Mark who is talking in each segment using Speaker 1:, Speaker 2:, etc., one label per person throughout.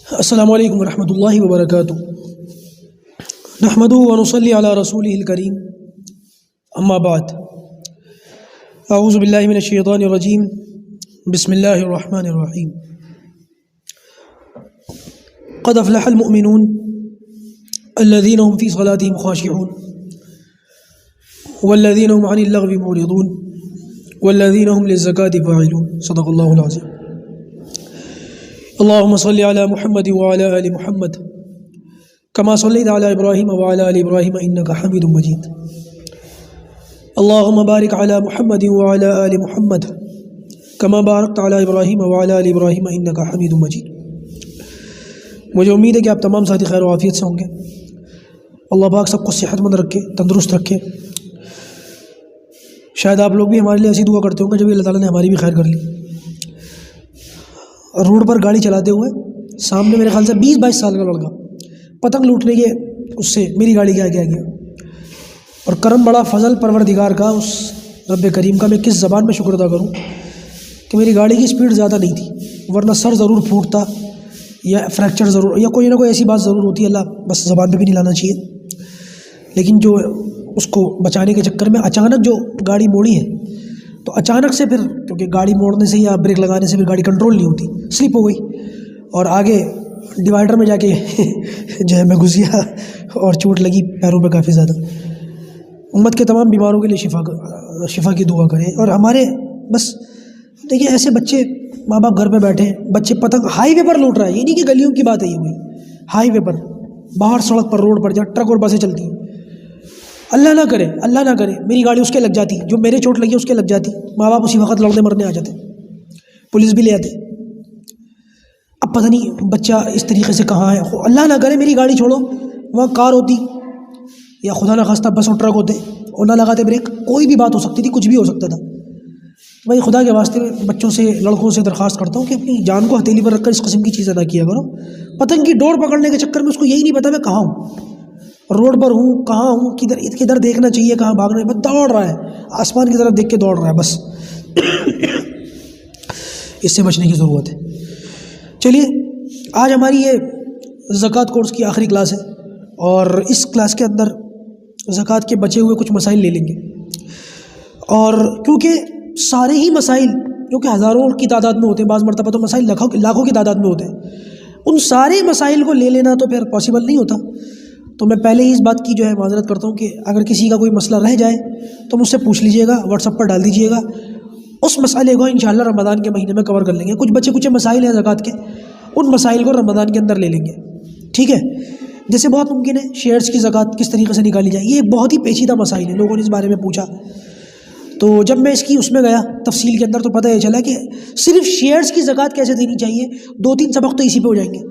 Speaker 1: السلام علیکم ورحمۃ اللہ وبرکاتہ۔ نحمدہ ونصلی علی رسولہ الکریم، اما بعد، اعوذ باللہ من الشیطان الرجیم، بسم اللہ الرحمن الرحیم۔ قد افلح المؤمنون الذین هم فی صلاتهم خاشعون والذین هم عن اللغو معرضون والذین هم للزکاة فاعلون۔ صدق اللہ العظیم۔ اللهم صل على محمد وعلى آل محمد كما صليت على إبراهيم وعلى آل إبراهيم إنك حميد مجيد۔ اللهم بارك على محمد وعلى آل محمد كما باركت على إبراهيم وعلى آل إبراهيم إنك حميد مجيد۔ مجھے امید ہے کہ آپ تمام ساتھی خیر و عافیت سے ہوں گے۔ اللہ پاک سب کو صحت مند رکھے، تندرست رکھے۔ شاید آپ لوگ بھی ہمارے لیے ایسی دعا کرتے ہوں گے جب اللہ تعالیٰ نے ہماری بھی خیر کر لی۔ روڈ پر گاڑی چلاتے ہوئے سامنے میرے خیال سے 20-22 سال کا لڑکا پتنگ لوٹنے کے اس سے میری گاڑی کے آگے آ گیا، اور کرم بڑا فضل پروردگار کا، اس رب کریم کا میں کس زبان میں شکر ادا کروں کہ میری گاڑی کی سپیڈ زیادہ نہیں تھی، ورنہ سر ضرور پھوٹتا یا فریکچر ضرور یا کوئی نہ کوئی ایسی بات ضرور ہوتی ہے، اللہ بس زبان پہ بھی نہیں لانا چاہیے۔ لیکن جو اس کو بچانے کے چکر میں اچانک جو گاڑی موڑی ہے، تو اچانک سے پھر کیونکہ گاڑی موڑنے سے یا بریک لگانے سے پھر گاڑی کنٹرول نہیں ہوتی، سلپ ہو گئی اور آگے ڈیوائڈر میں جا کے جو ہے میں گھس گیا اور چوٹ لگی پیروں پہ کافی زیادہ۔ امت کے تمام بیماروں کے لیے شفا کی دعا کریں۔ اور ہمارے بس دیکھیے ایسے بچے، ماں باپ گھر پہ بیٹھے ہیں، بچے پتنگ ہائی وے پر لوٹ رہا ہے، یہ نہیں کہ گلیوں کی بات ہے، یہ ہوئی ہائی وے پر، باہر سڑک پر، روڈ پر جہاں ٹرک اور بسیں چلتی ہیں۔ اللہ نہ کرے، اللہ نہ کرے میری گاڑی اس کے لگ جاتی، جو میرے چوٹ لگی اس کے لگ جاتی، ماں باپ اسی وقت لڑنے مرنے آ جاتے، پولیس بھی لے آتے۔ اب پتہ نہیں بچہ اس طریقے سے کہاں ہے۔ اللہ نہ کرے میری گاڑی چھوڑو، وہاں کار ہوتی یا خدا نہ خواستہ بس اور ٹرک ہوتے اور نہ لگاتے بریک، کوئی بھی بات ہو سکتی تھی، کچھ بھی ہو سکتا تھا۔ بھائی خدا کے واسطے بچوں سے، لڑکوں سے درخواست کرتا ہوں کہ اپنی جان کو ہتھیلی پر رکھ کر اس قسم کی چیزیں نہ کیا کرو۔ پتنگ کی ڈور پکڑنے کے چکر میں اس کو یہی نہیں پتا میں کہاں ہوں، روڈ پر ہوں، کہاں ہوں، کدھر دیکھنا چاہیے، کہاں بھاگنا ہے، بس دوڑ رہا ہے، آسمان کی طرف دیکھ کے دوڑ رہا ہے بس۔ اس سے بچنے کی ضرورت ہے۔ چلیے آج ہماری یہ زکوٰۃ کورس کی آخری کلاس ہے، اور اس کلاس کے اندر زکوٰۃ کے بچے ہوئے کچھ مسائل لے لیں گے، اور کیونکہ سارے ہی مسائل جو کہ ہزاروں کی تعداد میں ہوتے ہیں، بعض مرتبہ تو مسائل لاکھوں کی تعداد میں ہوتے ہیں، ان سارے مسائل کو لے لینا تو پھر پاسبل نہیں ہوتا۔ تو میں پہلے ہی اس بات کی جو ہے معذرت کرتا ہوں کہ اگر کسی کا کوئی مسئلہ رہ جائے تو مجھ سے پوچھ لیجئے گا، واٹس ایپ پر ڈال دیجئے گا، اس مسئلے کو انشاءاللہ رمضان کے مہینے میں کور کر لیں گے۔ کچھ بچے کچھ مسائل ہیں زکوٰۃ کے، ان مسائل کو رمضان کے اندر لے لیں گے، ٹھیک ہے؟ جیسے بہت ممکن ہے شیئرز کی زکوٰۃ کس طریقے سے نکالی جائے، یہ بہت ہی پیچیدہ مسائل ہیں، لوگوں نے اس بارے میں پوچھا۔ تو جب میں اس میں گیا تفصیل کے اندر تو پتہ یہ چلا کہ صرف شیئرز کی زکوٰۃ کیسے دینی چاہیے، 2-3 سبق تو اسی پہ ہو جائیں گے،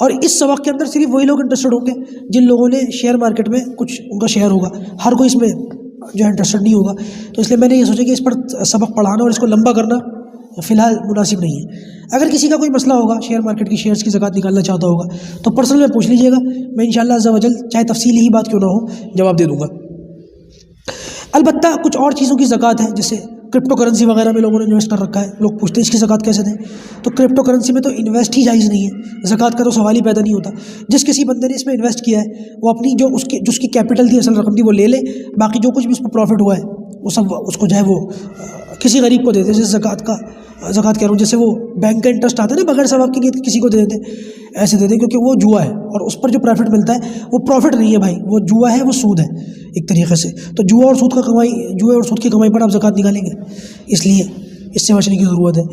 Speaker 1: اور اس سبق کے اندر صرف وہی لوگ انٹرسٹڈ ہوں گے جن لوگوں نے شیئر مارکیٹ میں کچھ ان کا شیئر ہوگا، ہر کوئی اس میں جو ہے انٹرسٹڈ نہیں ہوگا۔ تو اس لیے میں نے یہ سوچا کہ اس پر سبق پڑھانا اور اس کو لمبا کرنا فی الحال مناسب نہیں ہے۔ اگر کسی کا کوئی مسئلہ ہوگا، شیئر مارکیٹ کی شیئرز کی زکوٰۃ نکالنا چاہتا ہوگا تو پرسنل میں پوچھ لیجیے گا، میں انشاءاللہ عز و جل چاہے تفصیلی ہی بات کیوں نہ ہو جواب دے دوں گا۔ البتہ کچھ اور چیزوں کی زکوٰۃ ہے، جیسے کرپٹو کرنسی وغیرہ میں لوگوں نے انویسٹ کر رکھا ہے، لوگ پوچھتے ہیں اس کی زکوٰۃ کیسے دیں، تو کرپٹو کرنسی میں تو انویسٹ ہی جائز نہیں ہے، زکوٰۃ کا تو سوال ہی پیدا نہیں ہوتا۔ جس کسی بندے نے اس میں انویسٹ کیا ہے وہ اپنی جو اس کی کیپٹل تھی، اصل رقم تھی، وہ لے لے، باقی جو کچھ بھی اس میں پروفٹ ہوا ہے وہ سب اس کو جو ہے وہ کسی غریب کو دے دے، جیسے زکوٰۃ کہہ رہا ہوں، جیسے وہ بینک کا انٹرسٹ آتا ہے نا، بغیر ثواب کی نیت کسی کو دے دیتے، ایسے دے دیں، کیونکہ وہ جوا ہے اور اس پر جو پروفٹ ملتا ہے وہ پروفٹ نہیں ہے بھائی، وہ جوا ہے، وہ سود ہے ایک طریقے سے۔ تو جوا اور سود کی کمائی پر آپ زکوٰۃ نکالیں گے، اس لیے اس سے بچنے کی ضرورت ہے۔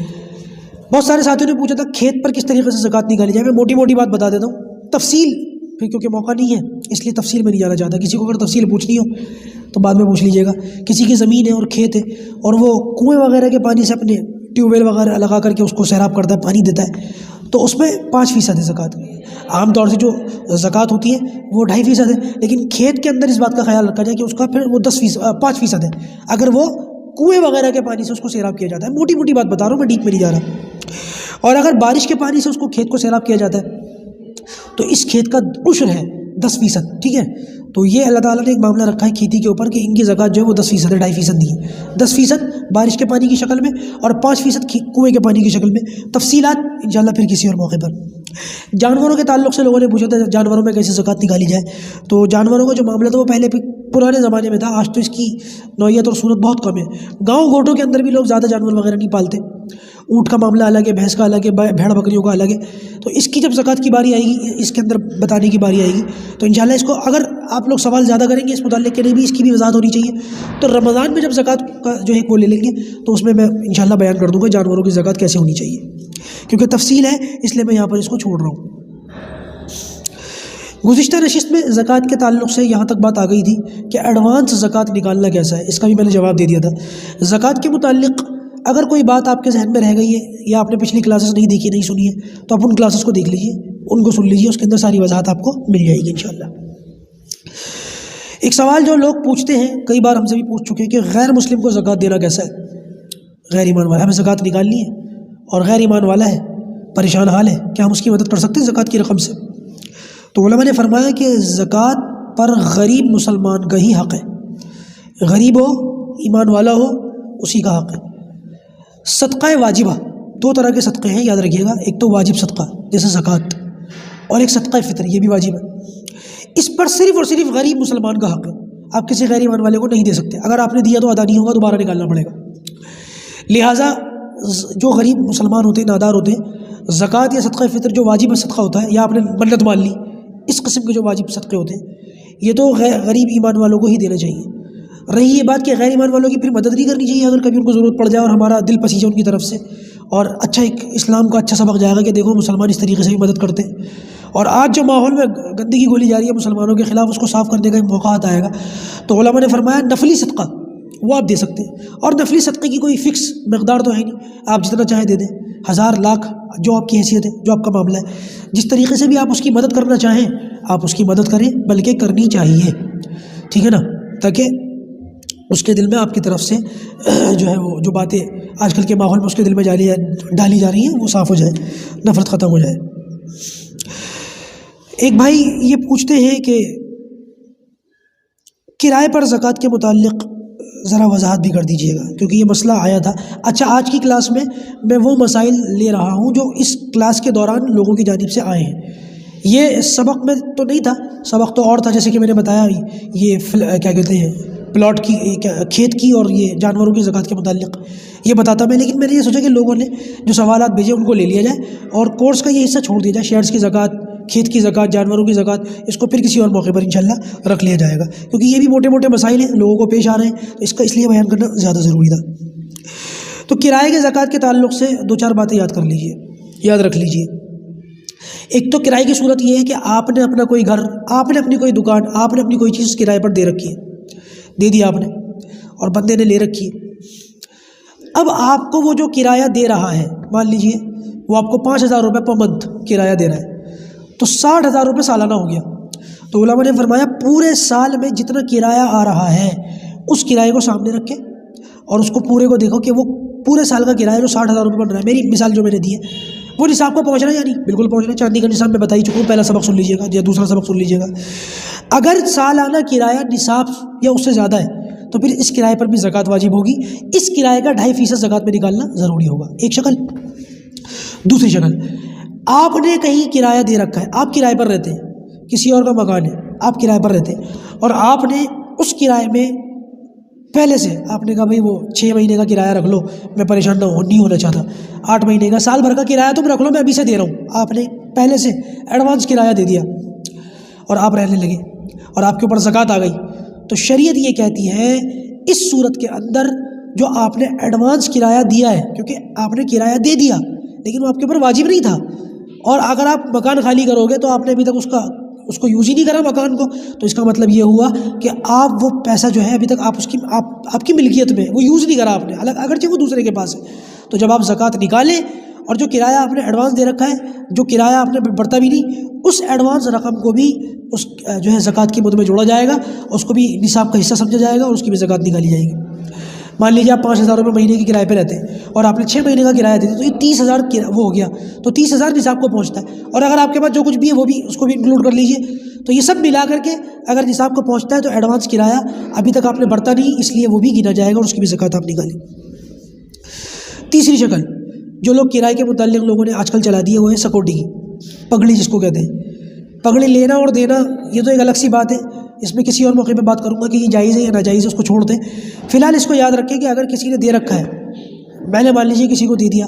Speaker 1: بہت سارے ساتھیوں نے پوچھا تھا کھیت پر کس طریقے سے زکوٰۃ نکالی جائے، میں موٹی موٹی بات بتا دیتا ہوں، تفصیل پھر کیونکہ موقع نہیں ہے اس لیے تفصیل میں نہیں جانا چاہتا۔ کسی کو اگر تفصیل پوچھنی ہو تو بعد میں پوچھ لیجیے گا۔ کسی کی زمین ہے اور کھیت ہے اور وہ کنویں وغیرہ کے پانی سے اپنے ٹیوب ویل وغیرہ لگا کر کے اس کو سیراب کرتا ہے، پانی دیتا ہے، تو اس میں 5% ہے زکوٰۃ۔ عام طور سے جو زکوٰۃ ہوتی ہے وہ 2.5% ہے، لیکن کھیت کے اندر اس بات کا خیال رکھا جائے کہ اس کا پھر وہ 5% ہے اگر وہ کنویں وغیرہ کے پانی سے اس کو سیراب کیا جاتا ہے۔ موٹی موٹی بات بتا رہا ہوں میں، ڈیپ میں نہیں جا رہا۔ اور اگر بارش کے پانی سے اس کو کھیت کو سیراب کیا جاتا ہے تو اس کھیت کا عشر ہے 10%، ٹھیک ہے؟ تو یہ اللہ تعالیٰ نے ایک معاملہ رکھا ہے کھیتی کے اوپر کہ ان کی زکوٰۃ جو ہے وہ 10% ہے، 2.5% نہیں ہے، 10% بارش کے پانی کی شکل میں اور 5% کنویں کے پانی کی شکل میں۔ تفصیلات انشاءاللہ پھر کسی اور موقع پر جانوروں کے تعلق سے لوگوں نے پوچھا تھا جانوروں میں کیسے زکوٰۃ نکالی جائے. تو جانوروں کا جو معاملہ تھا وہ پہلے پرانے زمانے میں تھا. آج تو اس کی نوعیت اور صورت بہت کم ہے. گاؤں گھوٹوں کے اندر بھی لوگ زیادہ جانور وغیرہ نہیں پالتے. اونٹ کا معاملہ الگ ہے، بھینس کا الگ ہے، بھیڑ بکریوں کا الگ ہے. تو اس کی جب زکوٰۃ کی باری آئے گی، اس کے اندر بتانے کی باری آئے گی، تو انشاءاللہ اس کو اگر آپ لوگ سوال زیادہ کریں گے اس متعلق کہ نہیں بھی اس کی بھی وضاحت ہونی چاہیے، تو رمضان میں جب زکوٰۃ کا جو ہے وہ لے لیں گے تو اس میں انشاءاللہ بیان کر دوں گا جانوروں کی زکوٰۃ کیسے ہونی چاہیے، کیونکہ تفصیل ہے اس لیے میں یہاں پر اس کو چھوڑ رہا ہوں. گزشتہ نشست میں زکوٰۃ کے تعلق سے یہاں تک بات آ گئی تھی کہ ایڈوانس زکوٰۃ نکالنا کیسا ہے. اس کا بھی میں نے جواب دے دیا تھا. زکوٰۃ کے متعلق اگر کوئی بات آپ کے ذہن میں رہ گئی ہے یا آپ نے پچھلی کلاسز نہیں دیکھی، نہیں سنی ہے، تو آپ ان کلاسز کو دیکھ لیجیے، ان کو سن لیجیے، اس کے اندر ساری وضاحت آپ کو مل جائے گی انشاءاللہ. ایک سوال جو لوگ پوچھتے ہیں، کئی بار ہم سے بھی پوچھ چکے ہیں، کہ غیر مسلم کو زکوٰۃ دینا کیسا ہے. غیر ایمان والا، ہمیں زکوٰۃ نکالنی ہے اور غیر ایمان والا ہے، پریشان حال ہے، کیا ہم اس کی مدد کر سکتے ہیں زکوٰۃ کی رقم سے؟ تو علماء نے فرمایا کہ زکوٰۃ پر غریب مسلمان کا ہی حق ہے. غریب ہو، ایمان والا ہو، اسی کا حق ہے. صدقہ واجبہ، دو طرح کے صدقے ہیں، یاد رکھیے گا. ایک تو واجب صدقہ جیسے زکوٰۃ، اور ایک صدقہ فطر، یہ بھی واجب ہے. اس پر صرف اور صرف غریب مسلمان کا حق ہے. آپ کسی غیر ایمان والے کو نہیں دے سکتے. اگر آپ نے دیا تو ادا نہیں ہوگا، دوبارہ نکالنا پڑے گا. لہٰذا جو غریب مسلمان ہوتے ہیں، نادار ہوتے ہیں، زکوٰۃ یا صدقہ فطر جو واجب صدقہ ہوتا ہے، یا آپ نے منت مان لی، اس قسم کے جو واجب صدقے ہوتے ہیں، یہ تو غریب ایمان والوں کو ہی دینا چاہیے. رہی یہ بات کہ غیر ایمان والوں کی پھر مدد نہیں کرنی چاہیے اگر کبھی ان کو ضرورت پڑ جائے اور ہمارا دل پسیج ان کی طرف سے، اور اچھا ایک اسلام کا اچھا سبق جائے گا کہ دیکھو مسلمان اس طریقے سے بھی مدد کرتے ہیں. اور آج جو ماحول میں گندگی گھولی جا رہی ہے مسلمانوں کے خلاف، اس کو صاف کرنے کا موقع آئے گا. تو علماء نے فرمایا نفلی صدقہ وہ آپ دے سکتے ہیں. اور نفلی صدقے کی کوئی فکس مقدار تو ہے نہیں، آپ جتنا چاہیں دے دیں، 1000 لاکھ جو آپ کی حیثیت ہے، جو آپ کا معاملہ ہے، جس طریقے سے بھی آپ اس کی مدد کرنا چاہیں آپ اس کی مدد کریں، بلکہ کرنی چاہیے. ٹھیک ہے نا، تاکہ اس کے دل میں آپ کی طرف سے جو ہے وہ جو باتیں آج کل کے ماحول میں اس کے دل میں ڈالی جا رہی ہیں وہ صاف ہو جائے، نفرت ختم ہو جائے. ایک بھائی یہ پوچھتے ہیں کہ کرائے پر زکوٰۃ کے متعلق ذرا وضاحت بھی کر دیجیے گا، کیونکہ یہ مسئلہ آیا تھا. اچھا، آج کی کلاس میں میں وہ مسائل لے رہا ہوں جو اس کلاس کے دوران لوگوں کی جانب سے آئے ہیں. یہ سبق میں تو نہیں تھا، سبق تو اور تھا، جیسے کہ میں نے بتایا یہ کیا کہتے ہیں پلاٹ کی، کھیت کی اور یہ جانوروں کی زکوٰۃ کے متعلق یہ بتاتا میں. لیکن میں نے یہ سوچا کہ لوگوں نے جو سوالات بھیجے ان کو لے لیا جائے اور کورس کا یہ حصہ چھوڑ دیا جائے. شیئرز کی زکوٰۃ، کھیت کی زکوٰۃ، جانوروں کی زکوٰۃ، اس کو پھر کسی اور موقع پر انشاءاللہ رکھ لیا جائے گا، کیونکہ یہ بھی موٹے موٹے مسائل ہیں لوگوں کو پیش آ رہے ہیں، تو اس کا اس لیے بیان کرنا زیادہ ضروری تھا. تو کرائے کے زکوٰۃ کے تعلق سے 2-4 باتیں یاد کر لیجئے، یاد رکھ لیجئے. ایک تو کرائے کی صورت یہ ہے کہ آپ نے اپنا کوئی گھر، آپ نے اپنی کوئی دکان، آپ نے اپنی کوئی چیز کرائے پر دے رکھی ہے، دے دیا آپ نے اور بندے نے لے رکھی ہے. اب آپ کو وہ جو کرایہ دے رہا ہے، مان لیجئے وہ آپ کو 5000 روپے پر منتھ کرایہ دے رہا ہے، تو 60,000 روپے سالانہ ہو گیا. تو علماء نے فرمایا پورے سال میں جتنا کرایہ آ رہا ہے اس کرایے کو سامنے رکھے اور اس کو پورے کو دیکھو کہ وہ پورے سال کا کرایہ جو 60,000 روپے بن رہا ہے، میری مثال جو میں نے دی ہے وہ نصاب کو پہنچ رہا ہے یا نہیں؟ بالکل پہنچ رہا ہے. چاندی کا نصاب میں بتا ہی چکا ہوں، پہلا سبق سن لیجیے گا یا دوسرا سبق سن لیجیے گا. اگر سالانہ کرایہ نصاب یا اس سے زیادہ ہے تو پھر اس کرائے پر بھی زکوٰۃ واجب ہوگی. اس کرائے کا 2.5% زکوٰۃ میں نکالنا ضروری ہوگا. ایک شکل. دوسری شکل، آپ نے کہیں کرایہ دے رکھا ہے، آپ کرائے پر رہتے ہیں، کسی اور کا مکان ہے، آپ کرائے پر رہتے ہیں اور آپ نے اس کرائے میں پہلے سے آپ نے کہا بھائی وہ 6 مہینے کا کرایہ رکھ لو، میں پریشان نہیں ہونا چاہتا، 8 مہینے کا، سال بھر کا کرایہ تم رکھ لو، میں ابھی سے دے رہا ہوں. آپ نے پہلے سے ایڈوانس کرایہ دے دیا اور آپ رہنے لگے اور آپ کے اوپر زکوٰۃ آ گئی. تو شریعت یہ کہتی ہے اس صورت کے اندر جو آپ نے ایڈوانس کرایہ دیا ہے، کیونکہ آپ نے کرایہ دے دیا لیکن وہ آپ کے اوپر واجب نہیں تھا، اور اگر آپ مکان خالی کرو گے تو آپ نے ابھی تک اس کو یوز ہی نہیں کرا مکان کو، تو اس کا مطلب یہ ہوا کہ آپ وہ پیسہ جو ہے ابھی تک آپ کی ملکیت میں وہ یوز نہیں کرا آپ نے، اگرچہ وہ دوسرے کے پاس ہے. تو جب آپ زکوٰۃ نکالیں اور جو کرایہ آپ نے ایڈوانس دے رکھا ہے، جو کرایہ آپ نے برتا بھی نہیں، اس ایڈوانس رقم کو بھی اس جو ہے زکوٰۃ کی مد میں جوڑا جائے گا، اس کو بھی نصاب کا حصہ سمجھا جائے گا اور اس کی بھی زکوٰۃ نکالی جائے گی. مان لیجیے آپ 5,000 روپے مہینے کے کرائے پہ رہتے ہیں اور آپ نے 6 مہینے کا کرایہ دے دیا، تو یہ 30,000 وہ ہو گیا، تو 30,000 نصاب کو پہنچتا ہے. اور اگر آپ کے پاس جو کچھ بھی ہے وہ بھی اس کو بھی انکلوڈ کر لیجیے، تو یہ سب ملا کر کے اگر نصاب کو پہنچتا ہے تو ایڈوانس کرایہ ابھی تک آپ نے برتا نہیں، اس لیے وہ بھی گنا جائے گا اور اس کی بھی زکوٰۃ آپ نکالیں. تیسری شکل جو لوگ کرائے کے متعلق لوگوں نے آج کل چلا دی ہے وہ ہے سیکورٹی کی. پگڑی جس کو کہتے ہیں، پگڑی لینا اور دینا یہ تو ایک الگ سی بات ہے، اس میں کسی اور موقع پہ بات کروں گا کہ یہ جائز ہے یا ناجائز ہے، اس کو چھوڑ دیں۔ فی الحال اس کو یاد رکھیں کہ اگر کسی نے دے رکھا ہے، میں نے مان لیجیے کسی کو دے دیا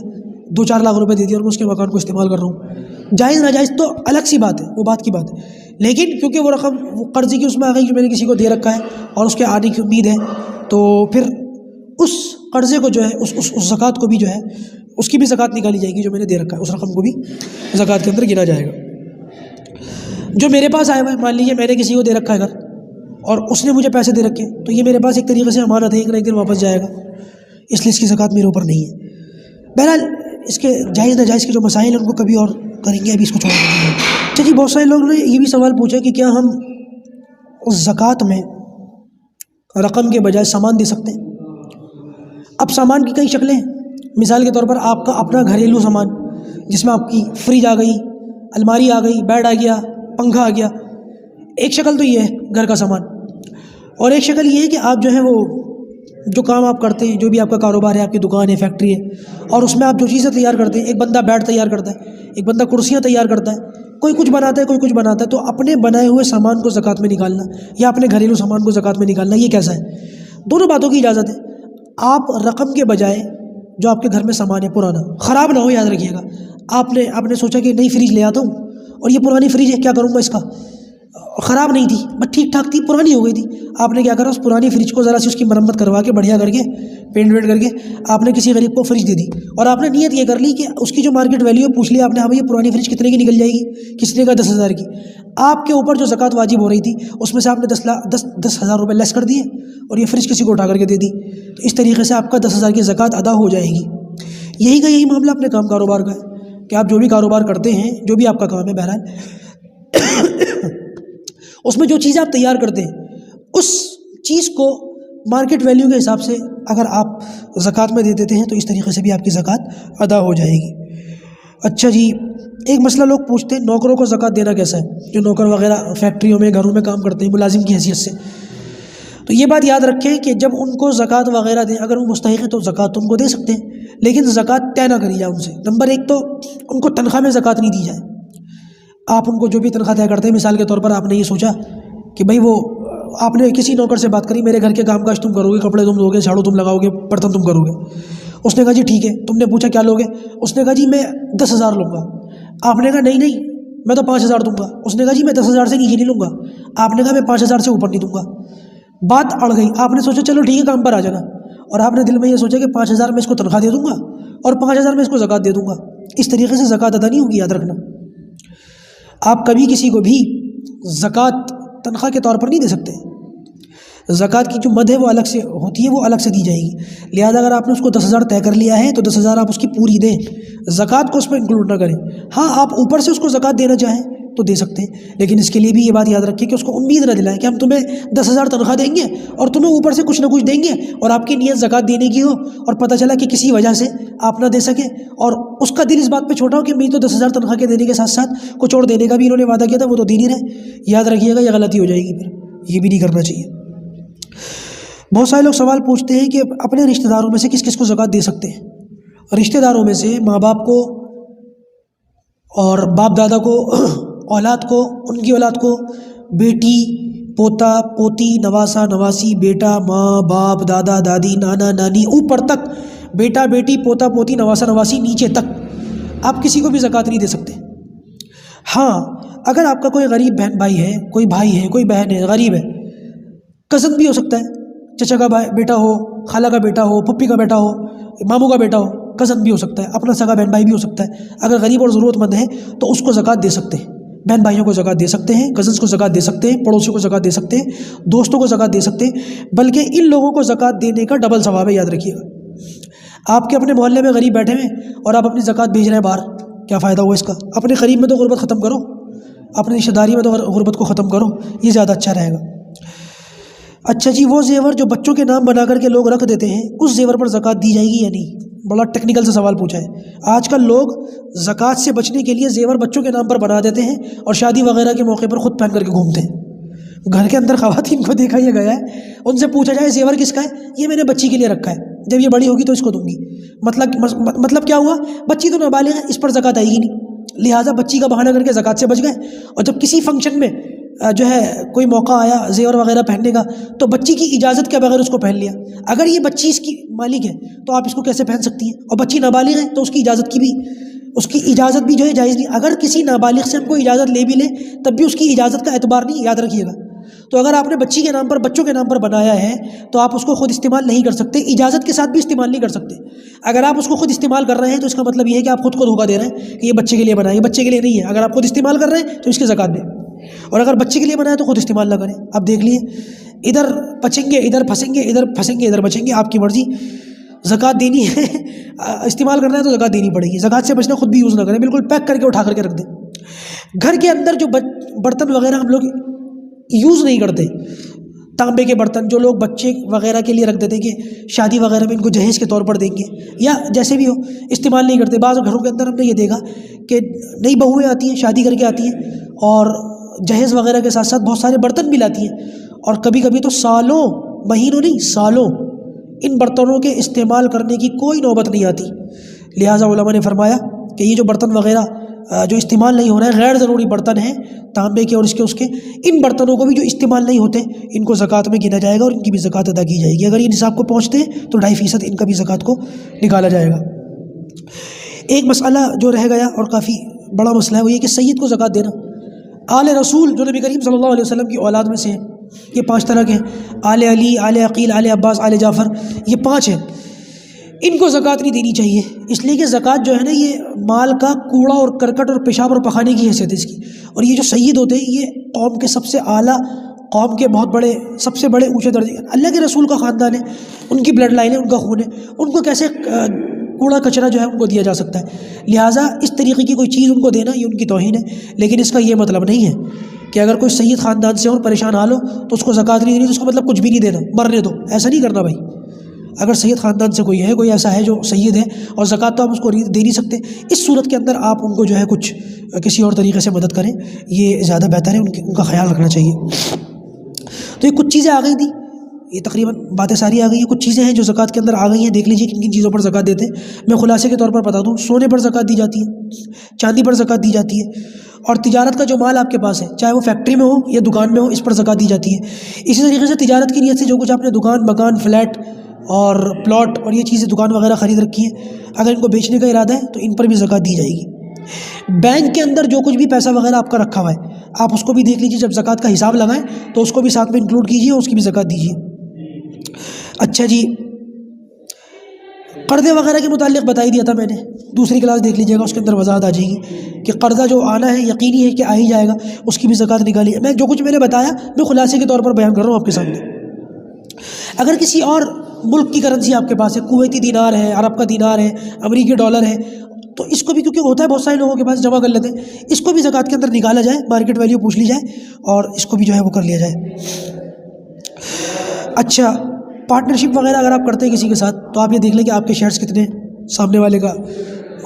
Speaker 1: 2-4 لاکھ روپے دے دیا اور میں اس کے مکان کو استعمال کر رہا ہوں، جائز ناجائز تو الگ سی بات ہے، وہ بات کی بات ہے، لیکن کیونکہ وہ رقم وہ قرضے کی اس میں آ گئی کہ میں نے کسی کو دے رکھا ہے اور اس کے آنے کی امید ہے، تو پھر اس قرضے کو جو ہے اس زکوٰۃ کو بھی جو ہے اس کی بھی زکوٰۃ نکالی جائے گی جو میں نے دے رکھا ہے، اس رقم کو بھی زکوٰۃ کے اندر گنا جائے گا۔ جو میرے پاس آیا ہوا ہے، مان لیجیے میں نے کسی کو دے رکھا ہے گھر اور اس نے مجھے پیسے دے رکھے، تو یہ میرے پاس ایک طریقے سے امانت ہے، ایک نہ ایک دن واپس جائے گا، اس لیے اس کی زکوٰۃ میرے اوپر نہیں ہے۔ بہرحال اس کے جائز ناجائز کے جو مسائل ہیں ان کو کبھی اور کریں گے، ابھی اس کو چھوڑ دیں گے۔ اچھا جی، بہت سارے لوگوں نے یہ بھی سوال پوچھا کہ کیا ہم اس زکوٰۃ میں رقم کے بجائے سامان دے سکتے ہیں؟ اب سامان کی کئی شکلیں ہیں، مثال کے طور پر آپ کا اپنا گھریلو سامان جس میں آپ کی فریج آ گئی، الماری آ گئی، بیڈ آ گیا، پنکھا آ گیا، ایک شکل تو یہ ہے گھر کا سامان، اور ایک شکل یہ ہے کہ آپ جو ہے وہ جو کام آپ کرتے ہیں، جو بھی آپ کا کاروبار ہے، آپ کی دکان ہے، فیکٹری ہے، اور اس میں آپ جو چیزیں تیار کرتے ہیں، ایک بندہ بیڈ تیار کرتا ہے، ایک بندہ کرسیاں تیار کرتا ہے، کوئی کچھ بناتا ہے، کوئی کچھ بناتا ہے، تو اپنے بنائے ہوئے سامان کو زکوٰۃ میں نکالنا یا اپنے گھریلو سامان کو زکوٰۃ میں نکالنا، یہ کیسا ہے؟ دونوں باتوں کی اجازت ہے۔ آپ رقم کے بجائے جو آپ کے گھر میں سامان ہے پرانا، خراب نہ ہو، یاد رکھیے گا، آپ نے سوچا کہ نئی فریج لے آتا ہوں اور یہ پرانی فریج ہے، کیا کروں گا اس کا، خراب نہیں تھی بس ٹھیک ٹھاک تھی، پرانی ہو گئی تھی، آپ نے کیا کرا، اس پرانی فریج کو ذرا سی اس کی مرمت کروا کے بڑھیا کر کے پینٹ وینٹ کر کے آپ نے کسی غریب کو فریج دے دی، اور آپ نے نیت یہ کر لی کہ اس کی جو مارکیٹ ویلیو پوچھ لیا آپ نے، ہاں بھائی یہ پرانی فریج کتنے کی نکل جائے گی، کس نے کہا 10,000 کی، آپ کے اوپر جو زکوٰۃ واجب ہو رہی تھی اس میں سے آپ نے 10,000 روپے لیس کر دیے اور یہ فریج کسی کو اٹھا کر کے دے دی، تو اس طریقے سے آپ کا 10,000 کی زکوٰۃ ادا ہو جائے گی۔ یہی کا یہی معاملہ اپنے کاروبار کا ہے کہ آپ جو بھی کاروبار کرتے ہیں، جو بھی آپ کا کام ہے، بہرحال اس میں جو چیزیں آپ تیار کرتے ہیں اس چیز کو مارکیٹ ویلیو کے حساب سے اگر آپ زکوٰۃ میں دے دیتے ہیں تو اس طریقے سے بھی آپ کی زکوٰۃ ادا ہو جائے گی۔ اچھا جی، ایک مسئلہ لوگ پوچھتے ہیں نوکروں کو زکوٰۃ دینا کیسا ہے، جو نوکر وغیرہ فیکٹریوں میں گھروں میں کام کرتے ہیں ملازم کی حیثیت سے، تو یہ بات یاد رکھیں کہ جب ان کو زکوٰۃ وغیرہ دیں، اگر وہ مستحق ہیں تو زکوٰۃ ان کو دے سکتے ہیں، لیکن زکوٰۃ طے نہ کری جائے ان سے۔ نمبر ایک تو ان کو تنخواہ میں زکوٰۃ نہیں دی جائے، آپ ان کو جو بھی تنخواہ طے کرتے ہیں، مثال کے طور پر آپ نے یہ سوچا کہ بھائی وہ آپ نے کسی نوکر سے بات کری، میرے گھر کے کام کاج تم کرو گے، کپڑے تم دھو گے، جھاڑو تم لگاؤ گے، برتن تم کرو گے، اس نے کہا جی ٹھیک ہے، تم نے پوچھا کیا لوگے، اس نے کہا جی میں 10,000 لوں گا، آپ نے کہا نہیں میں تو 5,000 دوں گا، اس نے کہا جی میں 10,000 سے نیچے نہیں لوں گا، آپ نے کہا میں 5,000 سے اوپر نہیں دوں گا، بات اڑ گئی، آپ نے سوچا چلو ٹھیک ہے کام پر آ جانا، اور آپ نے دل میں یہ سوچا کہ 5,000 میں اس کو تنخواہ دے دوں گا اور 5,000 میں اس کو زکوٰۃ دے دوں گا، اس طریقے سے زکوٰۃ ادا نہیں ہوگی، یاد رکھنا۔ آپ کبھی کسی کو بھی زکوٰۃ تنخواہ کے طور پر نہیں دے سکتے، زکوٰۃ کی جو مد ہے وہ الگ سے ہوتی ہے، وہ الگ سے دی جائے گی، لہٰذا اگر آپ نے اس کو 10,000 طے کر لیا ہے تو 10,000 آپ اس کی پوری دیں، زکوٰۃ کو اس میں انکلوڈ نہ کریں۔ ہاں آپ اوپر سے اس کو زکوٰۃ دینا چاہیں تو دے سکتے ہیں، لیکن اس کے لیے بھی یہ بات یاد رکھیں کہ اس کو امید نہ دلائیں کہ ہم تمہیں 10,000 تنخواہ دیں گے اور تمہیں اوپر سے کچھ نہ کچھ دیں گے، اور آپ کی نیت زکوٰۃ دینے کی ہو اور پتہ چلا کہ کسی وجہ سے آپ نہ دے سکے اور اس کا دل اس بات پہ چھوٹا ہو کہ میں تو 10,000 تنخواہ کے دینے کے ساتھ ساتھ کچھ اور دینے کا بھی انہوں نے وعدہ کیا تھا، وہ تو دے نہیں رہے، یاد رکھیے گا یہ غلطی ہو جائے گی، پھر یہ بھی نہیں کرنا چاہیے۔ بہت سارے لوگ سوال پوچھتے ہیں کہ اپنے رشتہ داروں میں سے کس کس کو زکوٰۃ دے سکتے ہیں؟ رشتہ داروں میں سے ماں باپ کو اور باپ دادا کو، اولاد کو، ان کی اولاد کو، بیٹی، پوتا، پوتی، نواسا، نواسی، بیٹا، ماں، باپ، دادا، دادی، نانا، نانی، اوپر تک بیٹا، بیٹی، پوتا، پوتی، نواسا، نواسی، نیچے تک آپ کسی کو بھی زکوٰۃ نہیں دے سکتے۔ ہاں اگر آپ کا کوئی غریب بہن بھائی ہے، کوئی بھائی ہے، کوئی بہن ہے، غریب ہے، کزن بھی ہو سکتا ہے، چچا کا بیٹا ہو، خالہ کا بیٹا ہو، پھپھی کا بیٹا ہو، ماموں کا بیٹا ہو، کزن بھی ہو سکتا ہے، اپنا سگا بہن بھائی بھی ہو سکتا ہے، اگر غریب اور ضرورت مند ہے تو اس کو زکوٰۃ دے سکتے ہیں، بہن بھائیوں کو زکوٰۃ دے سکتے ہیں، کزنس کو زکوٰۃ دے سکتے ہیں، پڑوسیوں کو زکوٰۃ دے سکتے ہیں، دوستوں کو زکوٰۃ دے سکتے ہیں، بلکہ ان لوگوں کو زکوٰۃ دینے کا ڈبل ثواب ہے، یاد رکھیے گا۔ آپ کے اپنے محلے میں غریب بیٹھے ہیں اور آپ اپنی زکوٰۃ بھیج رہے ہیں باہر، کیا فائدہ ہوا اس کا؟ اپنے قریب میں تو غربت ختم کرو، اپنی رشتہ داری میں تو غربت کو ختم کرو، یہ زیادہ اچھا رہے گا۔ اچھا جی، وہ زیور جو بچوں کے نام بنا کر کے لوگ رکھ دیتے ہیں، اس زیور پر زکوٰۃ دی جائے گی یا نہیں؟ بڑا ٹیکنیکل سے سوال پوچھا ہے۔ آج کل لوگ زکوٰۃ سے بچنے کے لیے زیور بچوں کے نام پر بنا دیتے ہیں اور شادی وغیرہ کے موقع پر خود پہن کر کے گھومتے ہیں۔ گھر کے اندر خواتین کو دیکھا یہ گیا ہے، ان سے پوچھا جائے زیور کس کا ہے، یہ میں نے بچی کے لیے رکھا ہے، جب یہ بڑی ہوگی تو اس کو دوں گی۔ مطلب کیا ہوا؟ بچی تو نابالغ ہے، اس پر زکوٰۃ آئے گی نہیں، لہٰذا بچی کا بہانہ کر کے زکوٰۃ سے بچ گئے، اور جب کسی فنکشن میں جو ہے کوئی موقع آیا زیور وغیرہ پہننے کا تو بچی کی اجازت کے بغیر اس کو پہن لیا۔ اگر یہ بچی اس کی مالک ہے تو آپ اس کو کیسے پہن سکتی ہیں؟ اور بچی نابالغ ہے تو اس کی اجازت بھی جو ہے جائز نہیں۔ اگر کسی نابالغ سے ہم کو اجازت لے بھی لیں تب بھی اس کی اجازت کا اعتبار نہیں، یاد رکھیے گا۔ تو اگر آپ نے بچی کے نام پر، بچوں کے نام پر بنایا ہے تو آپ اس کو خود استعمال نہیں کر سکتے، اجازت کے ساتھ بھی استعمال نہیں کر سکتے۔ اگر آپ اس کو خود استعمال کر رہے ہیں تو اس کا مطلب یہ ہے کہ آپ خود کو دھوکہ دے رہے ہیں کہ یہ بچے کے لیے بنا ہے، یہ بچے کے لیے نہیں ہے۔ اگر آپ خود استعمال کر رہے ہیں تو اس کی زکوٰۃ دیں، اور اگر بچے کے لیے بنا ہے تو خود استعمال نہ کریں۔ اب دیکھ لیے، ادھر بچیں گے ادھر پھنسیں گے، ادھر پھنسیں گے ادھر بچیں گے، آپ کی مرضی۔ زکوٰۃ دینی ہے، استعمال کرنا ہے تو زکوٰۃ دینی پڑے گی۔ زکوٰۃ سے بچنا، خود بھی یوز نہ کریں، بالکل پیک کر کے اٹھا کر کے رکھ دیں۔ گھر کے اندر جو برتن وغیرہ ہم لوگ یوز نہیں کرتے، تانبے کے برتن جو لوگ بچے وغیرہ کے لیے رکھ دیتے ہیں کہ شادی وغیرہ میں ان کو جہیز کے طور پر دیں گے یا جیسے بھی ہو، استعمال نہیں کرتے۔ بعض گھروں کے اندر ہم نے یہ دیکھا کہ نئی بہویں آتی ہیں، شادی کر کے آتی ہیں، اور جہیز وغیرہ کے ساتھ ساتھ بہت سارے برتن بھی لاتی ہیں، اور کبھی کبھی تو سالوں، مہینوں نہیں سالوں ان برتنوں کے استعمال کرنے کی کوئی نوبت نہیں آتی۔ لہٰذا علماء نے فرمایا کہ یہ جو برتن وغیرہ جو استعمال نہیں ہو رہے ہیں، غیر ضروری برتن ہیں تانبے کے اور اس کے ان برتنوں کو بھی جو استعمال نہیں ہوتے ان کو زکوٰۃ میں گنا جائے گا، اور ان کی بھی زکوٰۃ ادا کی جائے گی۔ اگر یہ نصاب کو پہنچتے ہیں تو 2.5% ان کا بھی زکوٰۃ کو نکالا جائے گا۔ ایک مسئلہ جو رہ گیا اور کافی بڑا مسئلہ ہے وہ یہ کہ سید کو زکوٰۃ دینا۔ آل رسول جو نبی کریم صلی اللہ علیہ وسلم کی اولاد میں سے ہیں، یہ 5 طرح کے ہیں، آل علی، آل عقیل، آل عباس، آل جعفر، یہ 5 ہیں۔ ان کو زکوٰۃ نہیں دینی چاہیے، اس لیے کہ زکوٰۃ جو ہے نا یہ مال کا کوڑا اور کرکٹ اور پیشاب اور پخانے کی حیثیت ہے اس کی۔ اور یہ جو سید ہوتے ہیں یہ قوم کے سب سے اعلیٰ، قوم کے بہت بڑے، سب سے بڑے اونچے درجے، اللہ کے رسول کا خاندان ہے، ان کی بلڈ لائن ہے، ان کا خون ہے، ان کو کیسے کوڑا کچرا جو ہے ان کو دیا جا سکتا ہے؟ لہٰذا اس طریقے کی کوئی چیز ان کو دینا یہ ان کی توہین ہے۔ لیکن اس کا یہ مطلب نہیں ہے کہ اگر کوئی سید خاندان سے اور پریشان حال ہو تو اس کو زکوٰۃ نہیں دینی، تو اس کا مطلب کچھ بھی نہیں دینا، مرنے دو، ایسا نہیں کرنا بھائی۔ اگر سید خاندان سے کوئی ہے، کوئی ایسا ہے جو سید ہے اور زکوٰۃ تو آپ اس کو دے نہیں سکتے، اس صورت کے اندر آپ ان کو جو ہے کچھ کسی اور طریقے سے مدد کریں، یہ زیادہ بہتر ہے، ان کا خیال رکھنا چاہیے۔ تو یہ کچھ چیزیں آ گئی تھیں، یہ تقریباً باتیں ساری آ گئی ہیں۔ کچھ چیزیں ہیں جو زکوٰۃ کے اندر آ گئی ہیں، دیکھ لیجیے کن کن چیزوں پر زکوٰۃ دیتے ہیں۔ میں خلاصے کے طور پر بتا دوں، سونے پر زکوٰۃ دی جاتی ہے، چاندی پر زکوٰۃ دی جاتی ہے، اور تجارت کا جو مال آپ کے پاس ہے، چاہے وہ فیکٹری میں ہو یا دکان میں ہو، اس پر زکوٰۃ دی جاتی ہے۔ اسی طریقے سے تجارت کی نیت سے جو کچھ آپ نے دکان، مکان، فلیٹ اور پلاٹ اور یہ چیزیں دکان وغیرہ خرید رکھی ہیں، اگر ان کو بیچنے کا ارادہ ہے تو ان پر بھی زکوٰۃ دی جائے گی۔ بینک کے اندر جو کچھ بھی پیسہ وغیرہ آپ کا رکھا ہوا ہے، آپ اس کو بھی دیکھ لیجیے، جب زکوٰۃ کا حساب لگائیں تو اس کو بھی ساتھ میں انکلوڈ کیجیے، اس کی بھی زکوٰۃ دیجیے۔ اچھا جی، قرضے وغیرہ کے متعلق بتا ہی دیا تھا میں نے، دوسری کلاس دیکھ لیجیے گا، اس کے اندر وضاحت آ جائے گی کہ قرضہ جو آنا ہے یقینی ہے کہ آ ہی جائے گا، اس کی بھی زکوٰۃ نکالی ہے۔ میں جو کچھ میں نے بتایا میں خلاصے کے طور پر بیان کر رہا ہوں آپ کے سامنے۔ اگر کسی اور ملک کی کرنسی آپ کے پاس ہے، کویتی دینار ہے، عرب کا دینار ہے، امریکی ڈالر ہے، تو اس کو بھی، کیونکہ ہوتا ہے بہت سارے لوگوں کے پاس جمع کر لیتے ہیں، اس کو بھی زکوٰۃ کے اندر نکالا جائے، مارکیٹ ویلیو پوچھ لی جائے اور اس کو بھی جو ہے وہ کر لیا جائے۔ اچھا، پارٹنرشپ وغیرہ اگر آپ کرتے ہیں کسی کے ساتھ تو آپ یہ دیکھ لیں کہ آپ کے شیئرز کتنے ہیں، سامنے والے کا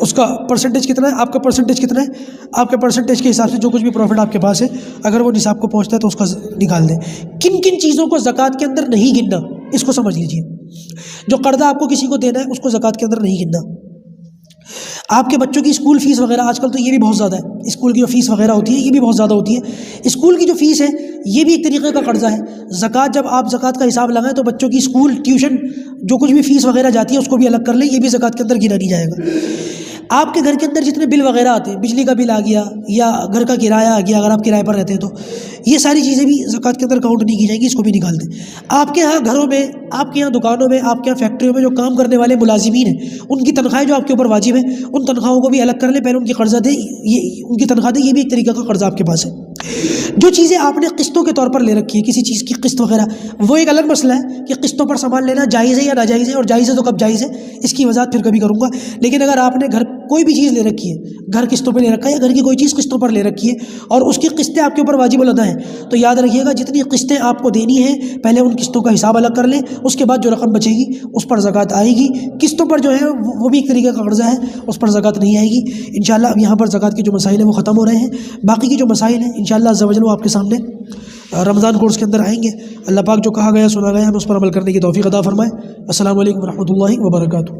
Speaker 1: اس کا پرسنٹیج کتنا ہے، آپ کا پرسنٹیج کتنا ہے، آپ کے پرسنٹیج کے حساب سے جو کچھ بھی پروفٹ آپ کے پاس ہے اگر وہ نصاب کو پہنچتا ہے تو اس کا نکال دیں۔ کن کن چیزوں کو زکوٰۃ کے اندر نہیں گننا اس کو سمجھ لیجیے۔ جو قرضہ آپ کو کسی کو دینا ہے اس کو زکوٰۃ کے اندر نہیں گننا۔ آپ کے بچوں کی اسکول فیس وغیرہ، آج کل تو یہ بھی بہت زیادہ ہے، اسکول کی جو فیس وغیرہ ہوتی ہے یہ بھی بہت زیادہ ہوتی ہے، اسکول کی جو فیس ہے یہ بھی ایک طریقے کا قرضہ ہے۔ زکوٰۃ جب آپ زکوٰۃ کا حساب لگائیں تو بچوں کی اسکول، ٹیوشن، جو کچھ بھی فیس وغیرہ جاتی ہے اس کو بھی الگ کر لیں، یہ بھی زکوٰۃ کے اندر گنا نہیں جائے گا۔ آپ کے گھر کے اندر جتنے بل وغیرہ آتے ہیں، بجلی کا بل آ گیا یا گھر کا کرایہ آ گیا اگر آپ کرائے پر رہتے ہیں تو یہ ساری چیزیں بھی زکوٰۃ کے اندر کاؤنٹ نہیں کی جائیں گی، اس کو بھی نکال دیں۔ آپ کے یہاں گھروں میں، آپ کے یہاں دکانوں میں، آپ کے یہاں فیکٹریوں میں جو کام کرنے والے ملازمین ہیں ان کی تنخواہیں جو آپ کے اوپر واجب ہیں ان تنخواہوں کو بھی الگ کر لیں، پہلے ان کی قرضہ دیں، یہ ان کی تنخواہ دیں، یہ بھی ایک طریقہ کا قرضہ آپ کے پاس ہے۔ جو چیزیں آپ نے قسطوں کے طور پر لے رکھی ہے، کسی چیز کی قسط وغیرہ، وہ ایک الگ مسئلہ ہے کہ قسطوں پر سامان لینا جائز ہے یا ناجائز ہے، اور جائز ہے تو کب جائز ہے اس کی وضاحت پھر کبھی کروں گا۔ لیکن اگر آپ نے گھر کوئی بھی چیز لے رکھی ہے، گھر قسطوں پہ لے رکھا ہے یا گھر کی کوئی چیز قسطوں پر لے رکھی ہے اور اس کی قسطیں آپ کے اوپر واجب الادا ہیں، تو یاد رکھیے گا جتنی قسطیں آپ کو دینی ہیں پہلے ان قسطوں کا حساب الگ کر لیں، اس کے بعد جو رقم بچے گی اس پر زکوٰۃ آئے گی۔ قسطوں پر جو ہے وہ بھی ایک طریقے کا قرضہ ہے، اس پر زکوٰۃ نہیں آئے گی انشاءاللہ۔ اب یہاں پر زکوٰۃ کے جو مسائل ہیں وہ ختم ہو رہے ہیں، باقی کی جو مسائل ہیں انشاءاللہ عز و جل وہ آپ کے سامنے رمضان کورس کے اندر آئیں گے۔ اللہ پاک جو کہا گیا سنا گیا ہم اس پر عمل کرنے کی توفیق عطا فرمائے۔ السلام علیکم ورحمۃ اللہ وبرکاتہ۔